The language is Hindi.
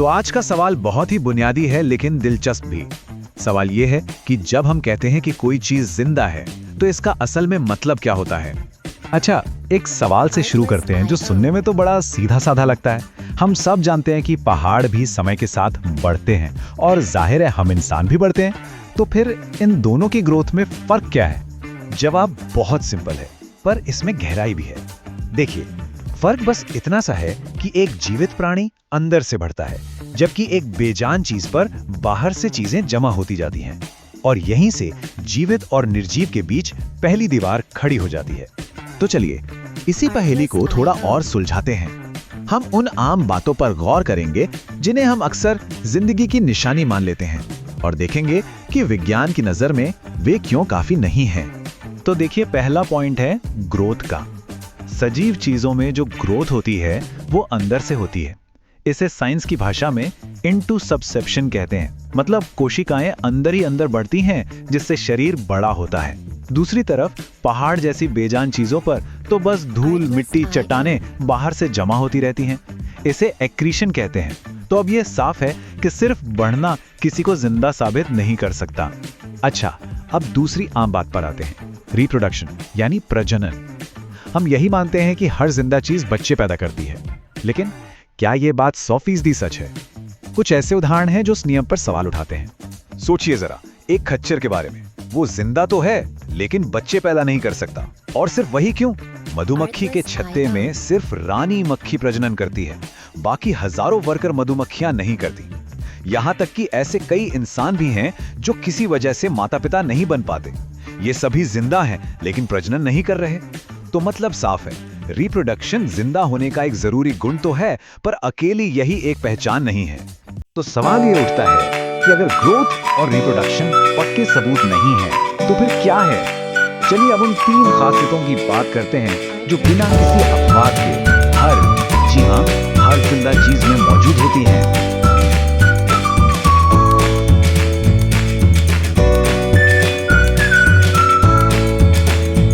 तो आज का सवाल बहुत ही बुनियादी है लेकिन दिलचस्प भी। सवाल ये है कि जब हम कहते हैं कि कोई चीज जिंदा है तो इसका असल में मतलब क्या होता है। अच्छा, एक सवाल से शुरू करते हैं जो सुनने में तो बड़ा सीधा साधा लगता है। हम सब जानते हैं कि पहाड़ भी समय के साथ बढ़ते हैं और जाहिर है हम इंसान भी बढ़ते हैं। तो फिर इन दोनों की ग्रोथ में फर्क क्या है? जवाब बहुत सिंपल है, पर इसमें गहराई भी है। देखिए, फर्क बस इतना सा है कि एक जीवित प्राणी अंदर से बढ़ता है, जबकि एक बेजान चीज पर बाहर से चीजें जमा होती जाती हैं, और यहीं से जीवित और निर्जीव के बीच पहली दीवार खड़ी हो जाती है। तो चलिए इसी पहेली को थोड़ा और सुलझाते हैं। हम उन आम बातों पर गौर करेंगे जिन्हें हम अक्सर जिंदगी की निशानी मान लेते हैं, और देखेंगे कि विज्ञान की नजर में वे क्यों काफी नहीं हैं। तो देखिए, पहला पॉइंट है ग्रोथ का। सजीव चीजों में जो ग्रोथ होती है वो अंदर से होती है। इसे साइंस की भाषा में इनटू सबसेप्शन कहते हैं। मतलब कोशिकाएं अंदर ही अंदर बढ़ती हैं जिससे शरीर बड़ा होता है। दूसरी तरफ पहाड़ जैसी बेजान चीजों पर तो बस धूल, मिट्टी, चट्टानें बाहर से जमा होती रहती हैं। इसे एक्रीशन कहते हैं। तो अब यह साफ है कि सिर्फ बढ़ना किसी को जिंदा साबित नहीं कर सकता। अच्छा, अब दूसरी आम बात पर आते हैं, रिप्रोडक्शन यानी प्रजनन। हम यही मानते हैं कि हर जिंदा चीज बच्चे पैदा करती है, लेकिन क्या यह बात 100% सच है? कुछ ऐसे उदाहरण हैं जो इस नियम पर सवाल उठाते हैं। सोचिए जरा एक खच्चर के बारे में। वो जिंदा तो है लेकिन बच्चे पैदा नहीं कर सकता। और सिर्फ वही क्यों? मधुमक्खी के छत्ते में सिर्फ रानी मक्खी प्रजनन करती है, बाकी हजारों वर्कर मधुमक्खियां नहीं करती। यहां तक कि ऐसे कई इंसान भी हैं जो किसी वजह से माता पिता नहीं बन पाते। ये सभी जिंदा हैं लेकिन प्रजनन नहीं कर रहे। तो मतलब साफ है, रिप्रोडक्शन जिंदा होने का एक जरूरी गुण तो है, पर अकेली यही एक पहचान नहीं है। तो सवाल ये उठता है कि अगर ग्रोथ और रिप्रोडक्शन पक्के सबूत नहीं है तो फिर क्या है? चलिए अब उन 3 खासियतों की बात करते हैं जो बिना किसी अपवाद के